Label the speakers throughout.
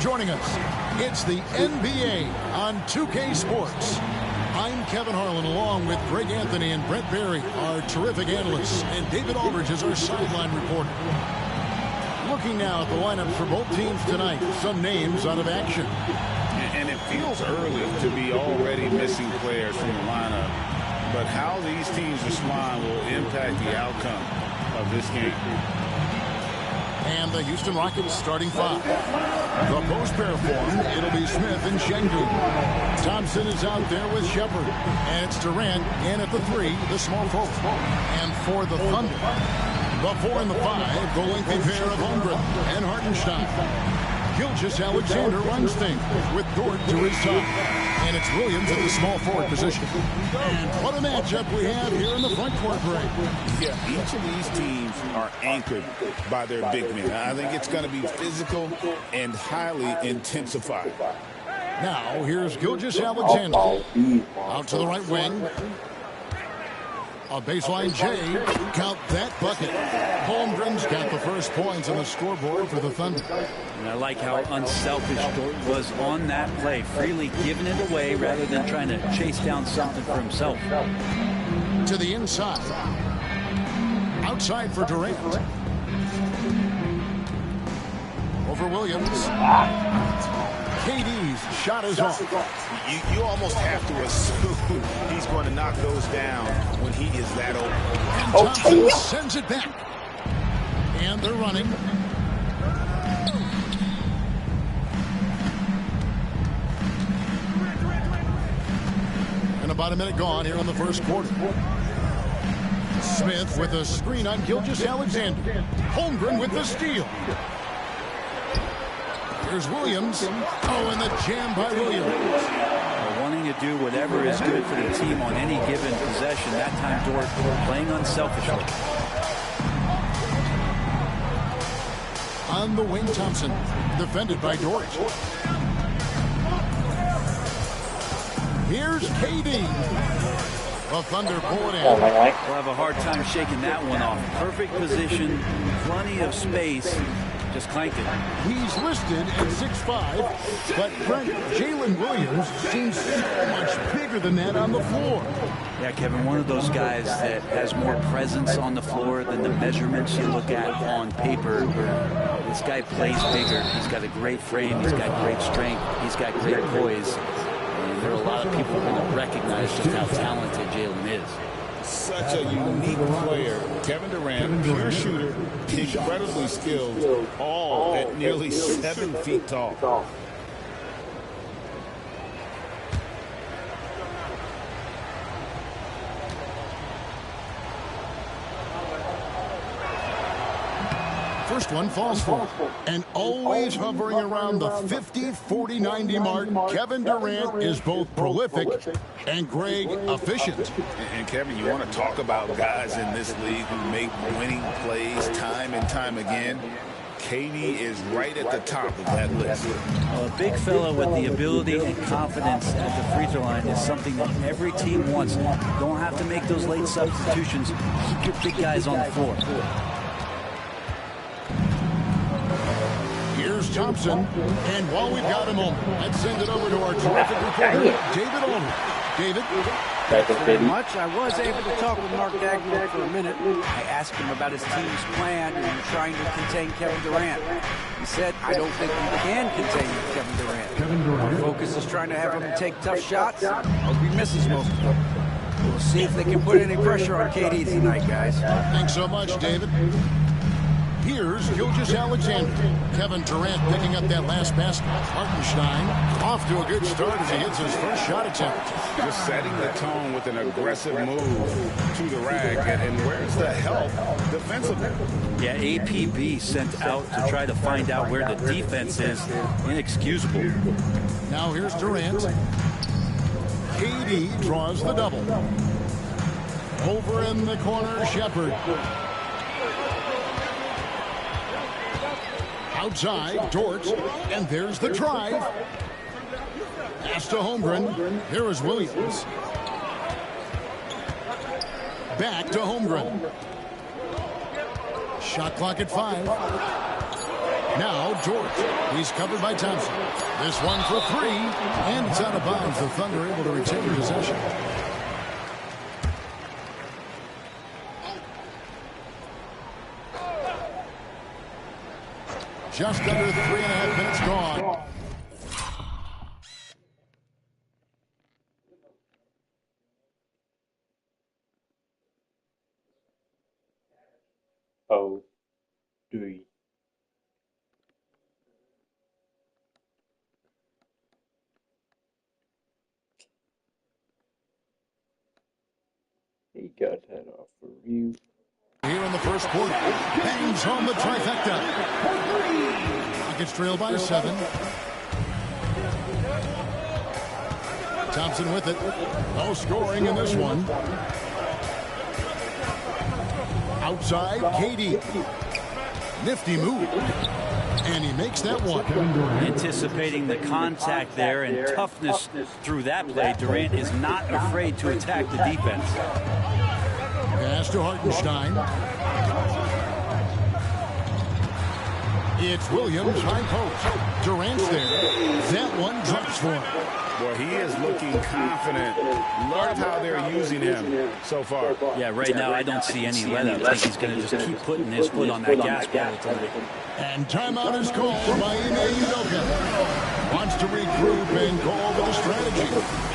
Speaker 1: Joining us, it's the NBA on 2K Sports. I'm Kevin Harlan, along with Greg Anthony and Brent Barry, our terrific analysts, and David Aldridge is our sideline reporter. Looking now at the lineups for both teams tonight, some names out of action.
Speaker 2: And it feels early to be already missing players from the lineup, but how these teams respond will impact the outcome of this game.
Speaker 1: And the Houston Rockets starting five. The post pair form, it'll be Smith and Şengün. Thompson is out there with Shepard. And it's Durant in at the three, the small forward. And for the Thunder, the 4 and the 5, the lengthy pair of Holmgren and Hartenstein. Gilgeous-Alexander runs things with Dort to his side. And it's Williams in the small forward position. And what a matchup we have here in the front court break.
Speaker 2: Yeah, each of these teams are anchored by their big men. I think it's going to be physical and highly intensified.
Speaker 1: Now, here's Gilgeous-Alexander. Out to the right wing. A baseline J. Count that bucket. Holmgren's got the first points on the scoreboard for the Thunder.
Speaker 3: And I like how unselfish Dort was on that play, freely giving it away rather than trying to chase down something for himself.
Speaker 1: To the inside. Outside for Durant. Over Williams. KD's shot is off.
Speaker 2: You almost have to assume he's going to knock those down when he is that open.
Speaker 1: And Thompson sends it back. And they're running. And about a minute gone here in the first quarter. Smith with a screen on Gilgeous-Alexander. Holmgren with the steal. Here's Williams. Oh, and the jam by Williams.
Speaker 3: Wanting to do whatever is good for the team on any given possession. That time Dort playing unselfishly.
Speaker 1: On the wing, Thompson. Defended by Dort. Here's KD. The Thunder pull it in.
Speaker 3: We'll have a hard time shaking that one off. Perfect position. Plenty of space. Just clanked it.
Speaker 1: He's listed at 6'5", but Brent, Jalen Williams seems so much bigger than that on the floor.
Speaker 3: Yeah, Kevin, one of those guys that has more presence on the floor than the measurements you look at on paper. This guy plays bigger. He's got a great frame. He's got great strength. He's got great poise. And there are a lot of people who are going to recognize just how talented Jalen is.
Speaker 2: Such a unique player. Kevin Durant, pure shooter, incredibly skilled, all at nearly 7 feet tall.
Speaker 1: First one falls for. And always hovering around the 50, 40, 90 mark, Kevin Durant is both prolific and, Greg, efficient.
Speaker 2: And Kevin, you want to talk about guys in this league who make winning plays time and time again. KD is right at the top of that list.
Speaker 3: A big fella with the ability and confidence at the free throw line is something that every team wants. You don't have to make those late substitutions. Keep your big guys on the floor.
Speaker 1: Here's Thompson, and while we've got a moment, let's send it over to our terrific reporter, David Aldridge. David?
Speaker 4: Thank you very much. I was able to talk with Mark Daigneault for a minute. I asked him about his team's plan in trying to contain Kevin Durant. He said, I don't think we can contain Kevin Durant. Our focus is trying to have him take tough shots. Hope he misses most of them. We'll see if they can put any pressure on KD tonight, guys.
Speaker 1: Thanks so much, David. Here's Gilgeous-Alexander. Kevin Durant picking up that last basket. Hartenstein off to a good start as he hits his first shot attempt.
Speaker 2: Just setting the tone with an aggressive move to the rack. And where's the help defensively?
Speaker 3: Yeah, APB sent out to try to find out where the defense is. Inexcusable.
Speaker 1: Now here's Durant. KD draws the double. Over in the corner, Shepard. Outside, Dort, and there's the drive. Pass to Holmgren. Here is Williams. Back to Holmgren. Shot clock at 5. Now George. He's covered by Thompson. This one for 3, and it's out of bounds. The Thunder able to retain possession. Just under 3.5 minutes gone.
Speaker 5: Oh, doei. He got that off for you.
Speaker 1: Here in the first quarter, bangs home the trifecta. Rockets trail by 7. Thompson with it. No scoring in this one. Outside, KD. Nifty move. And he makes that one.
Speaker 3: Anticipating the contact there and toughness through that play, Durant is not afraid to attack the defense.
Speaker 1: Pass to Hartenstein. It's Williams, high post. Durant's there. That one drops for him.
Speaker 2: Well, he is looking confident. Love how they're using him so far.
Speaker 3: Yeah, right now I don't see any let-up. I think he's going to just keep putting his foot on that gas pedal tonight.
Speaker 1: And timeout is called by Ime Udoka. Wants to regroup and go over the strategy.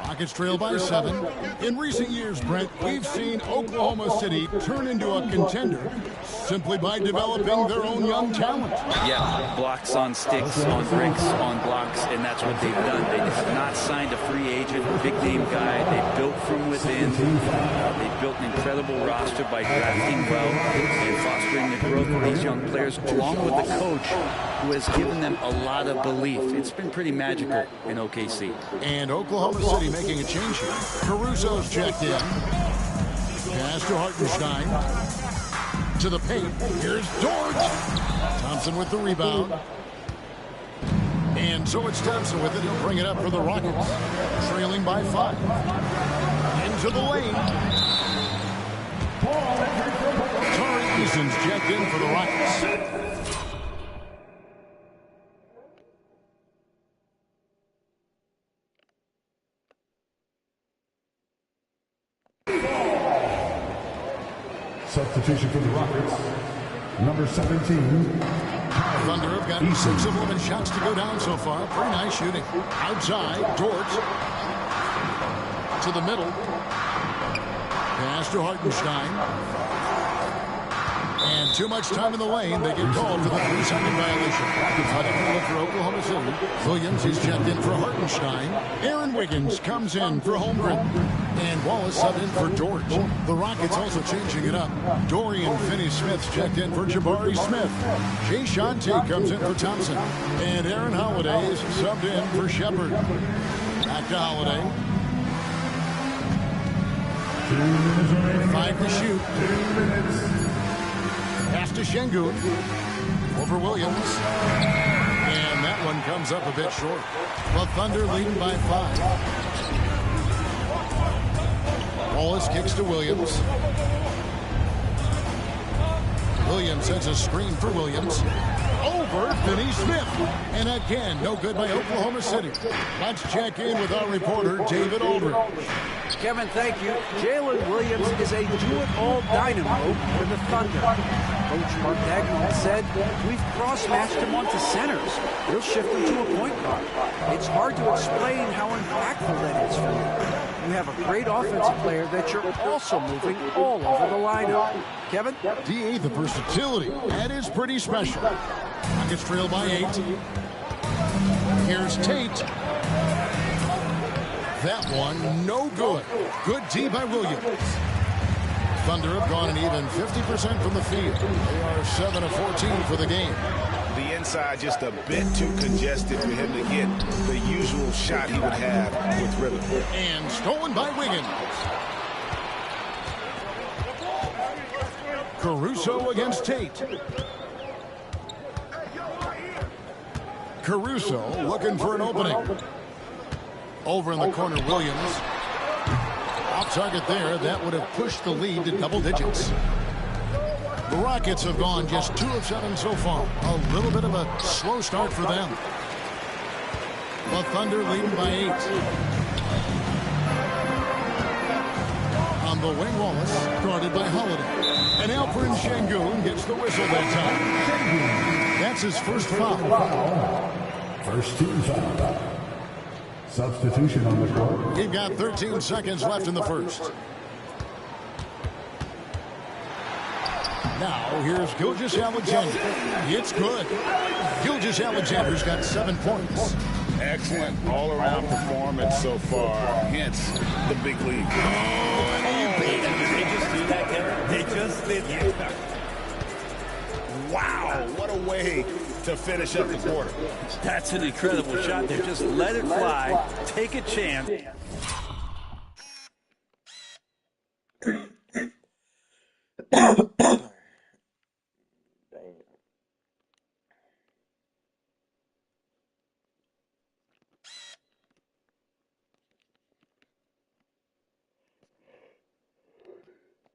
Speaker 1: Rockets trail by 7. In recent years, Brent, we've seen Oklahoma City turn into a contender simply by developing their own young talent.
Speaker 3: Yeah, blocks on sticks, on bricks, on blocks, and that's what they've done. They have not signed a free agent, big-name guy. They built from within. They built an incredible roster by drafting well and fostering the growth of these young players, along with the coach who has given them a lot of belief. It's been pretty magical in OKC.
Speaker 1: And Oklahoma City making a change here. Caruso's checked in. Pass to Hartenstein. To the paint. Here's Dort. Thompson with the rebound. And so it's Thompson with it. He'll bring it up for the Rockets. Trailing by 5. Into the lane. Tari Eason's checked in for the Rockets.
Speaker 6: Substitution for the Rockets, number 17.
Speaker 1: Thunder have gotten 6 of 11 shots to go down so far. Pretty nice shooting. Outside, Dort. To the middle. Pass to Hartenstein. And too much time in the lane. They get called for the 3-second violation. Cutting look for Oklahoma City. Williams is checked in for Hartenstein. Aaron Wiggins comes in for Holmgren. And Wallace subbed in for Dort. The Rockets also changing it up. Dorian Finney-Smith's checked in for Jabari Smith. Jay Shante comes in for Thompson. And Aaron Holiday is subbed in for Shepard. Back to Holiday. 5 to shoot. Pass to Şengün. Over Williams. And that one comes up a bit short. The Thunder leading by 5. Wallace kicks to Williams. Williams sends a screen for Williams. Over Finney Smith. And again, no good by Oklahoma City. Let's check in with our reporter, David Aldridge.
Speaker 4: Kevin, thank you. Jalen Williams is a do-it-all dynamo for the Thunder. Coach Mark Daigneault said, we've cross-matched him onto centers. He'll shift him to a point guard. It's hard to explain how impactful that is for you. You have a great offensive player that you're also moving all over the lineup. Kevin?
Speaker 1: DA, the versatility. That is pretty special. Rockets trail by 8. Here's Tate. That one, no good. Good D by Williams. Thunder have gone an even 50% from the field. They are 7 of 14 for the game.
Speaker 2: The inside just a bit too congested for him to get the usual shot he would have with rhythm.
Speaker 1: And stolen by Wiggins. Caruso against Tate. Caruso looking for an opening. Over in the corner, Williams. Off target there. That would have pushed the lead to double digits. The Rockets have gone just 2 of 7 so far. A little bit of a slow start for them. The Thunder leading by 8. On the wing, Wallace, guarded by Holiday. And Alperen Sengun gets the whistle that time. That's his first foul.
Speaker 6: First team foul. Substitution on the court.
Speaker 1: We've got 13 seconds left in the first. Now, here's Gilgeous-Alexander. It's good. Gilgeous-Alexander's got 7 points.
Speaker 2: Excellent all-around performance so far, hence the big lead.
Speaker 3: Did they just do that, Kevin? They just did that.
Speaker 2: Wow, what a way to finish up the quarter.
Speaker 3: That's an incredible shot there. Just let it fly. Take a chance.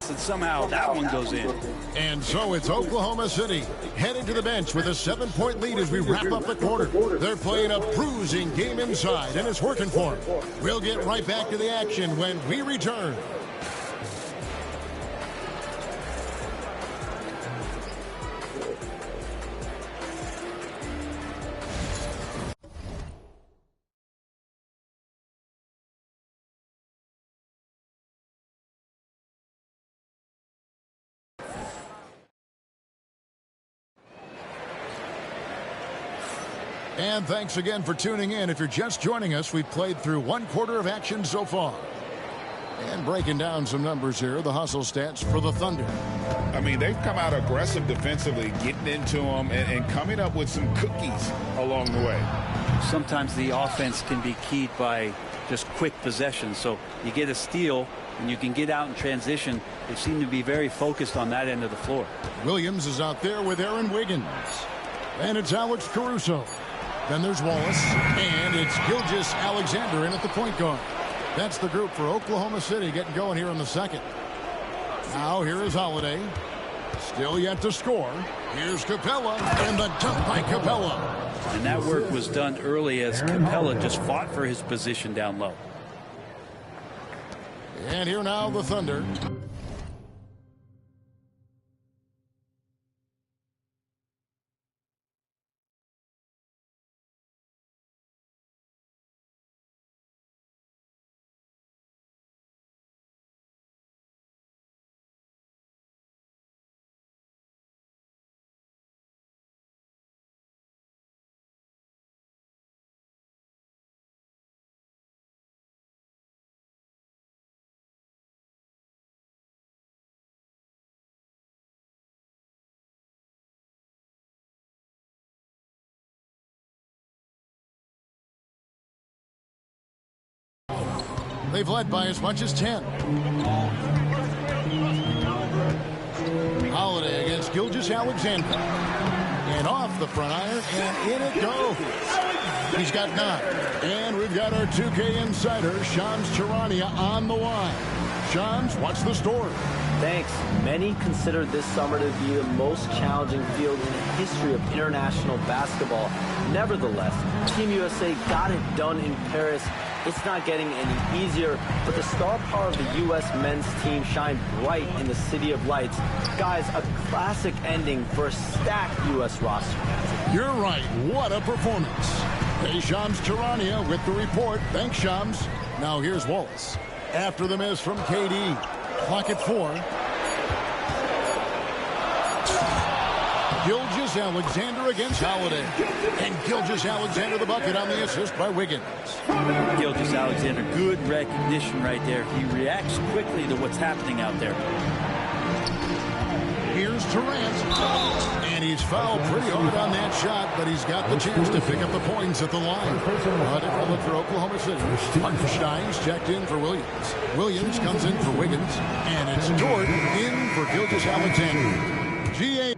Speaker 3: And somehow that one goes in.
Speaker 1: And so it's Oklahoma City heading to the bench with a 7-point lead as we wrap up the quarter. They're playing a bruising game inside, and it's working for them. We'll get right back to the action when we return. And thanks again for tuning in. If you're just joining us, we've played through 1 quarter of action so far. And breaking down some numbers here, the hustle stats for the Thunder.
Speaker 2: I mean, they've come out aggressive defensively, getting into them and coming up with some cookies along the way.
Speaker 3: Sometimes the offense can be keyed by just quick possession. So you get a steal and you can get out in transition. They seem to be very focused on that end of the floor.
Speaker 1: Williams is out there with Aaron Wiggins. And it's Alex Caruso. Then there's Wallace, and it's Gilgeous-Alexander in at the point guard. That's the group for Oklahoma City getting going here in the second. Now here is Holiday. Still yet to score. Here's Capella, and the dunk by Capella.
Speaker 3: And that work was done early as Capella just fought for his position down low.
Speaker 1: And here now the Thunder. They've led by as much as 10. Holiday against Gilgeous-Alexander. And off the front iron, and in it goes. He's got 9. And we've got our 2K insider, Shams Charania, on the line. Shams, what's the story?
Speaker 7: Thanks. Many consider this summer to be the most challenging field in the history of international basketball. Nevertheless, Team USA got it done in Paris. It's not getting any easier, but the star power of the U.S. men's team shined bright in the City of Lights. Guys, a classic ending for a stacked U.S. roster.
Speaker 1: You're right. What a performance. Hey, Shams Charania with the report. Thanks, Shams. Now here's Wallace. After the miss from KD. Clock at 4. Gilgeous-Alexander against Holiday. And Gilgeous-Alexander the bucket on the assist by Wiggins.
Speaker 3: Gilgeous-Alexander, good recognition right there. He reacts quickly to what's happening out there.
Speaker 1: Here's Durant. And he's fouled pretty hard on that shot, but he's got the chance to pick up the points at the line. But for Oklahoma City, Hartenstein's checked in for Williams. Williams comes in for Wiggins. And it's Jordan in for Gilgeous-Alexander. GA.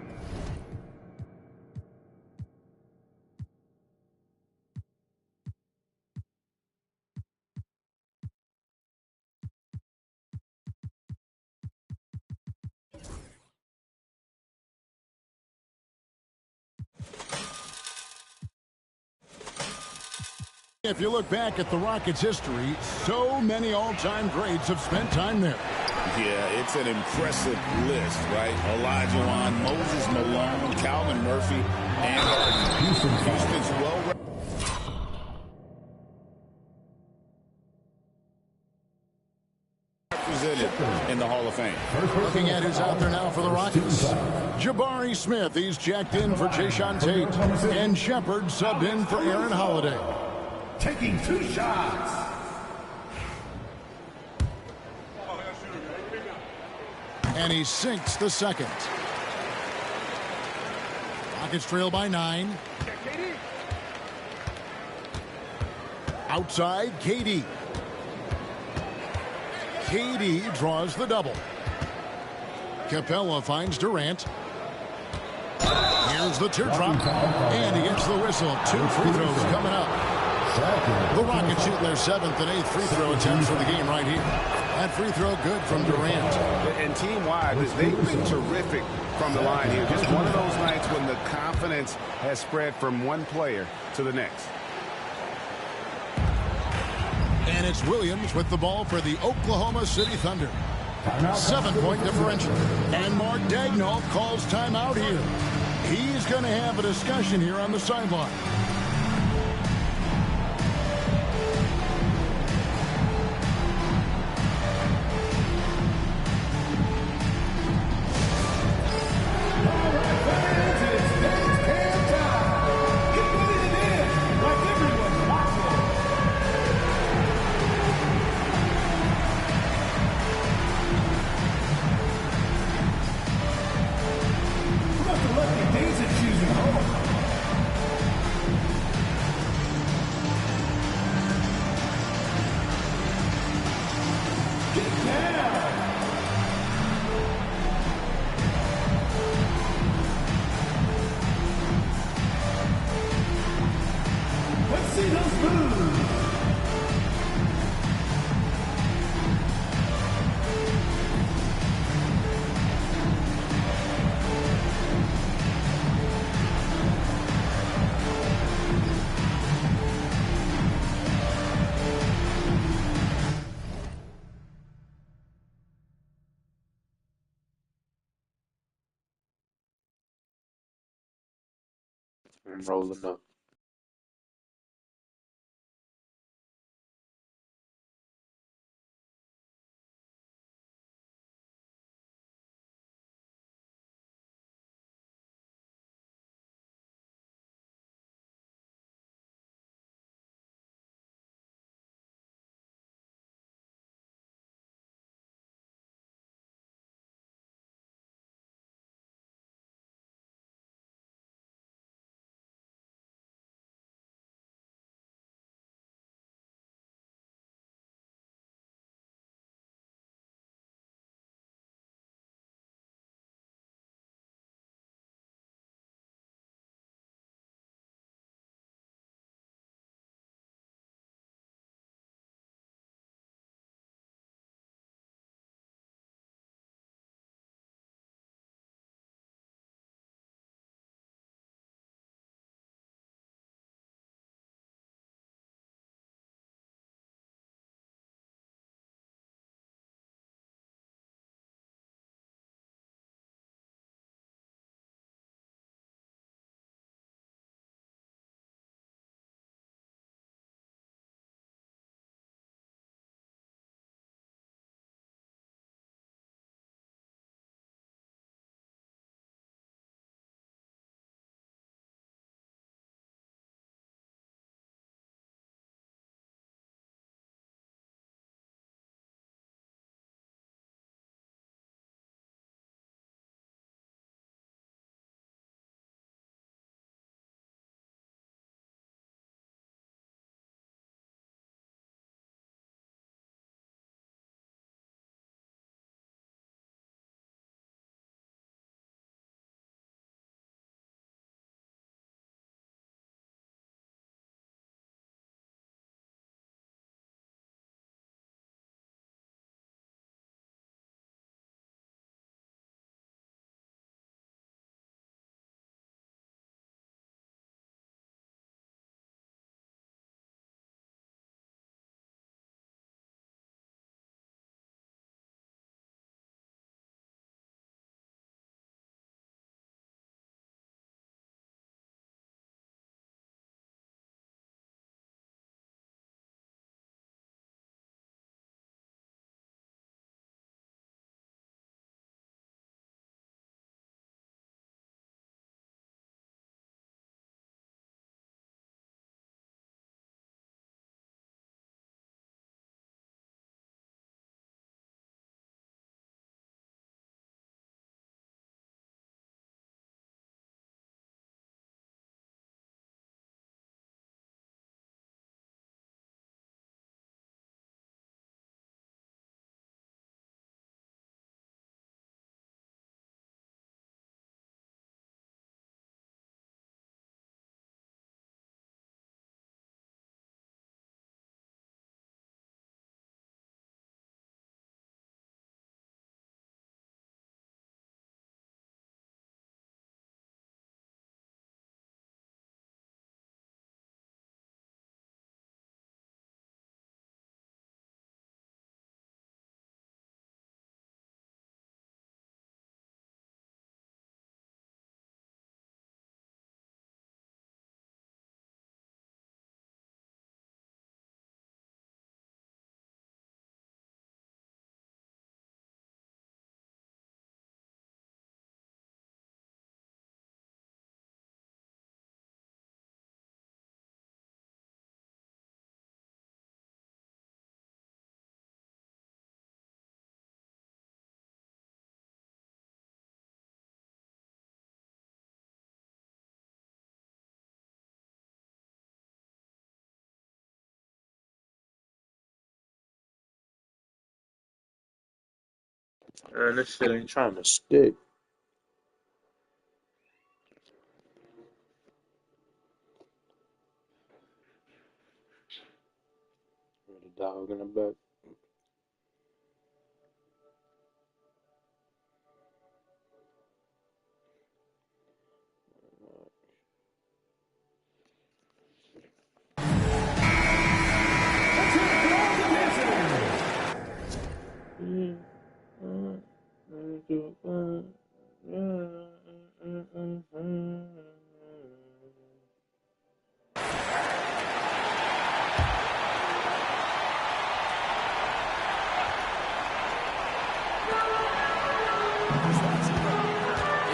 Speaker 1: If you look back at the Rockets' history, so many all-time greats have spent time there.
Speaker 2: Yeah, it's an impressive list, right? Olajuwon, Moses Malone, Calvin Murphy, and Houston's well represented in the Hall of Fame.
Speaker 1: Looking at who's out there now for the Rockets. Jabari Smith, he's checked in for Jayshawn Tate. And Shepard subbed in for Aaron Holiday.
Speaker 6: Taking 2 shots.
Speaker 1: And he sinks the second. Rockets trail by 9. Outside, KD. KD draws the double. Capella finds Durant. Here's the teardrop. And he gets the whistle. 2 free throws coming up. The Rockets shoot their 7th and 8th free throw attempts for the game right here. That free throw good from Durant.
Speaker 8: And team-wide, they've been terrific from the line here. Just one of those nights when the confidence has spread from one player to the next.
Speaker 1: And it's Williams with the ball for the Oklahoma City Thunder. 7-point differential. And Mark Daigneault calls timeout here. He's going to have a discussion here on the sideline.
Speaker 5: I'm rolling up. Man, this shit ain't trying to stick. The dog in the back.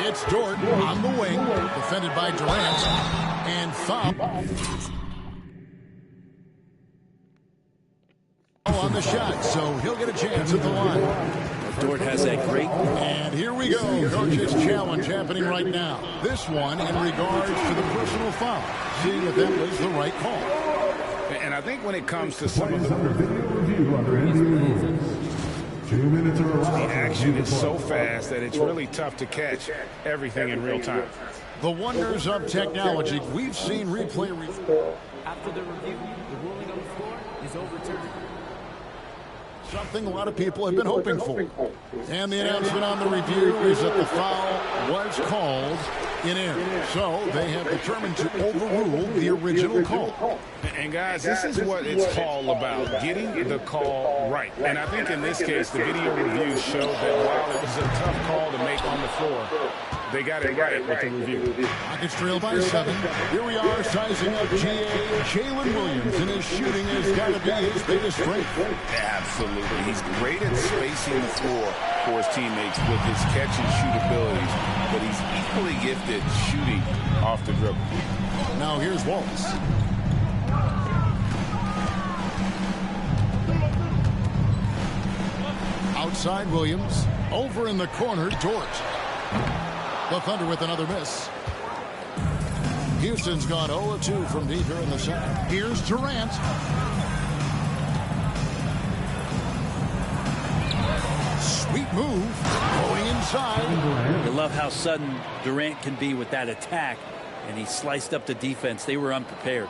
Speaker 1: It's Dort on the wing, defended by Durant, and Thumb on the shot, so he'll get a chance at the line.
Speaker 3: Dort has that great.
Speaker 1: And here we go. Coach's challenge happening right now. This one in regards to the personal foul, seeing if that was the right call.
Speaker 2: And I think when it comes to some of
Speaker 6: Plays
Speaker 2: the
Speaker 6: under video review under NBA rules. 2 minutes are allowed.
Speaker 2: The action is so fast that it's really tough to catch everything in real time.
Speaker 1: The wonders of technology. We've seen replay.
Speaker 4: After the review, the ruling on the floor is overturned.
Speaker 1: Something a lot of people have been hoping for. And the announcement on the review is that the foul was called in error. So they have determined to overrule the original call.
Speaker 2: And guys, this is what it's all about, getting the call right. And I think in this case, the video review showed that while it was a tough call to make on the floor, they got it right with the review.
Speaker 1: Rockets trail by 7. Here we are sizing up GA Jalen Williams, and his shooting has got to be his biggest strength.
Speaker 2: Absolutely. He's great at spacing the floor for his teammates with his catch and shoot abilities, but he's equally gifted shooting off the dribble.
Speaker 1: Now here's Wallace. Outside Williams. Over in the corner, Dort. The Thunder with another miss. Houston's gone 0-2 from deep here in the second. Here's Durant. Sweet move. Going inside.
Speaker 3: You love how sudden Durant can be with that attack, and he sliced up the defense. They were unprepared.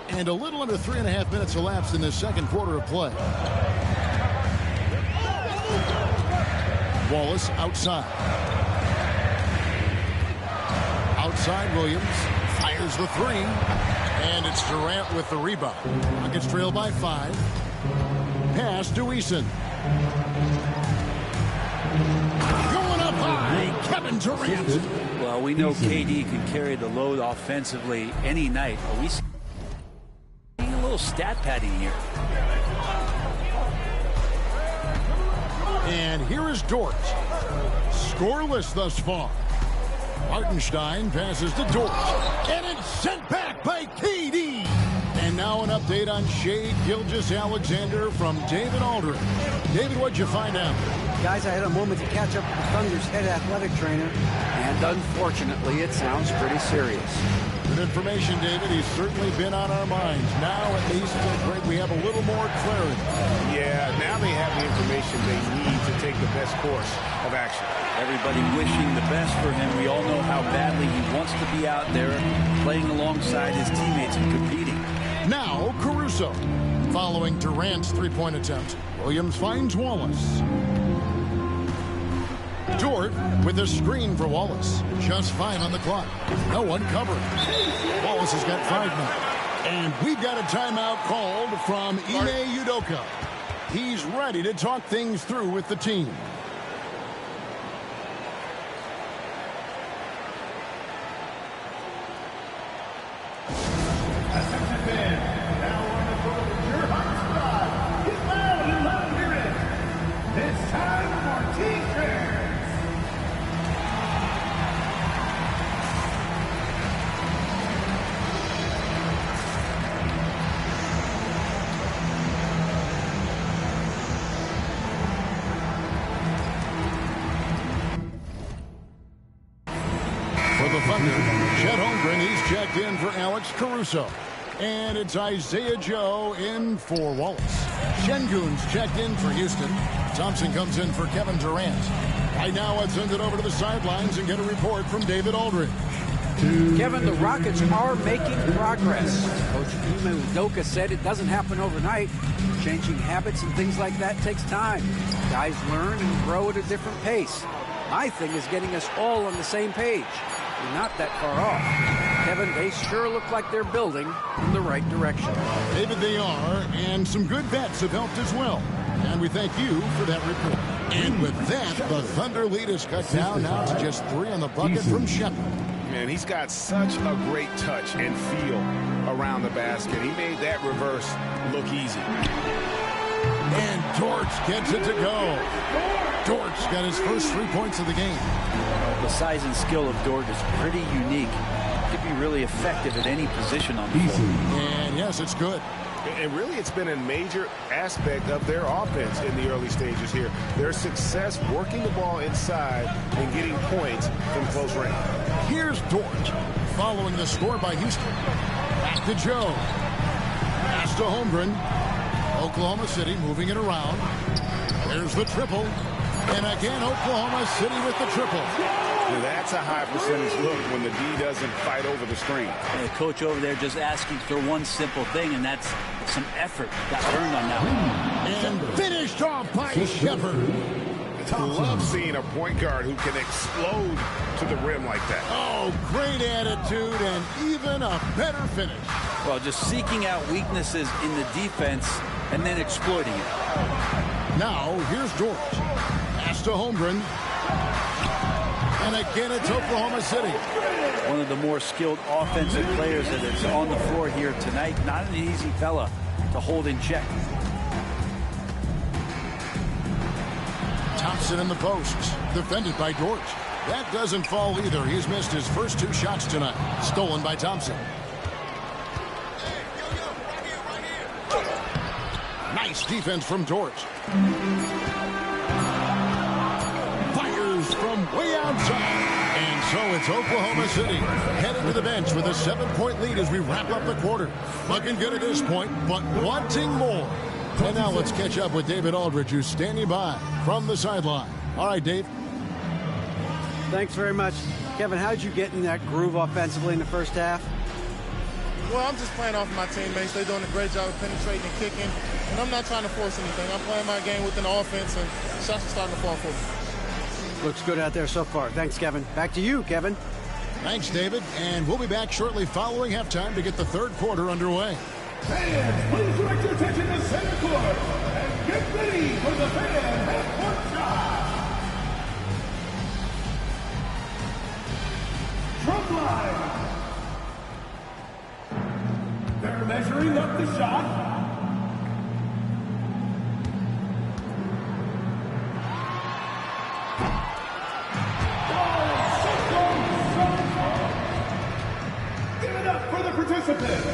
Speaker 1: And a little under 3.5 minutes elapsed in the second quarter of play. Wallace outside. Outside Williams. Fires the three. And it's Durant with the rebound. Rockets trail by 5. Pass to Eason. Going up high. Kevin Durant.
Speaker 3: Well, we know KD can carry the load offensively any night. Are we seeing a little stat padding here?
Speaker 1: And here is Dort. Scoreless thus far. Hartenstein passes to Dort. And it's sent back by KD. And now an update on Shai Gilgeous-Alexander from David Aldridge. David, what'd you find out?
Speaker 4: Guys, I had a moment to catch up with the Thunder's head athletic trainer, and unfortunately, it sounds pretty serious.
Speaker 1: Good information, David. He's certainly been on our minds. Now, at least, Greg, we have a little more clarity.
Speaker 2: Yeah, now they have the information they need to take the best course of action.
Speaker 3: Everybody wishing the best for him. We all know how badly he wants to be out there playing alongside his teammates and competing.
Speaker 1: Now, Caruso. Following Durant's three-point attempt, Williams finds Wallace. Dort with a screen for Wallace. Just 5 on the clock. No one covering. Wallace has got 5 now. And we've got a timeout called from Ime Udoka. He's ready to talk things through with the team. Chet Holmgren, he's checked in for Alex Caruso. And it's Isaiah Joe in for Wallace. Şengün's checked in for Houston. Thompson comes in for Kevin Durant. Right now, let's send it over to the sidelines and get a report from David Aldridge.
Speaker 4: Kevin, the Rockets are making progress. Coach Ime Udoka said it doesn't happen overnight. Changing habits and things like that takes time. Guys learn and grow at a different pace. My thing is getting us all on the same page. We're not that far off. Kevin, they sure look like they're building in the right direction.
Speaker 1: David, they are, and some good bets have helped as well. And we thank you for that report. And with that, the Thunder lead is cut down now to just 3 on the bucket from Shepard.
Speaker 8: Man, he's got such a great touch and feel around the basket. He made that reverse look easy.
Speaker 1: And Dort gets it to go. Dort's got his first 3 points of the game.
Speaker 3: The size and skill of Dort is pretty unique. Could be really effective at any position on the floor.
Speaker 1: And yes, it's good.
Speaker 8: And really, it's been a major aspect of their offense in the early stages here. Their success working the ball inside and getting points from close range.
Speaker 1: Here's Dort following the score by Houston. Back to Joe. Pass to Holmgren. Oklahoma City moving it around. There's the triple. And again, Oklahoma City with the triple.
Speaker 8: Now that's a high percentage look when the D doesn't fight over the screen.
Speaker 3: And the coach over there just asking for one simple thing, and that's some effort got earned on that one.
Speaker 1: And finished off by Shepard.
Speaker 8: I love seeing a point guard who can explode to the rim like that.
Speaker 1: Oh, great attitude and even a better finish.
Speaker 3: Well, just seeking out weaknesses in the defense and then exploiting it.
Speaker 1: Now, here's Dort. Pass to Holmgren. And again, it's Oklahoma City.
Speaker 3: One of the more skilled offensive players that is on the floor here tonight. Not an easy fella to hold in check.
Speaker 1: Thompson in the posts, defended by Dort. That doesn't fall either. He's missed his first 2 shots tonight. Stolen by Thompson. Nice defense from Dort. Fires from way outside. And so it's Oklahoma City heading to the bench with a 7-point lead as we wrap up the quarter. Looking good at this point, but wanting more. And now let's catch up with David Aldridge, who's standing by from the sideline. All right, Dave.
Speaker 4: Thanks very much. Kevin, how did you get in that groove offensively in the first half?
Speaker 9: Well, I'm just playing off of my teammates. They're doing a great job of penetrating and kicking, and I'm not trying to force anything. I'm playing my game within the offense, and shots are starting to fall for me.
Speaker 4: Looks good out there so far. Thanks, Kevin. Back to you, Kevin.
Speaker 1: Thanks, David. And we'll be back shortly following halftime to get the third quarter underway.
Speaker 6: Fans, please direct your attention to center court and get ready for the fan half-court shot. Drum line. They're measuring up the shot. Give it up for the participants.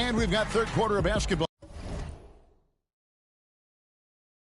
Speaker 1: And we've got third quarter of basketball.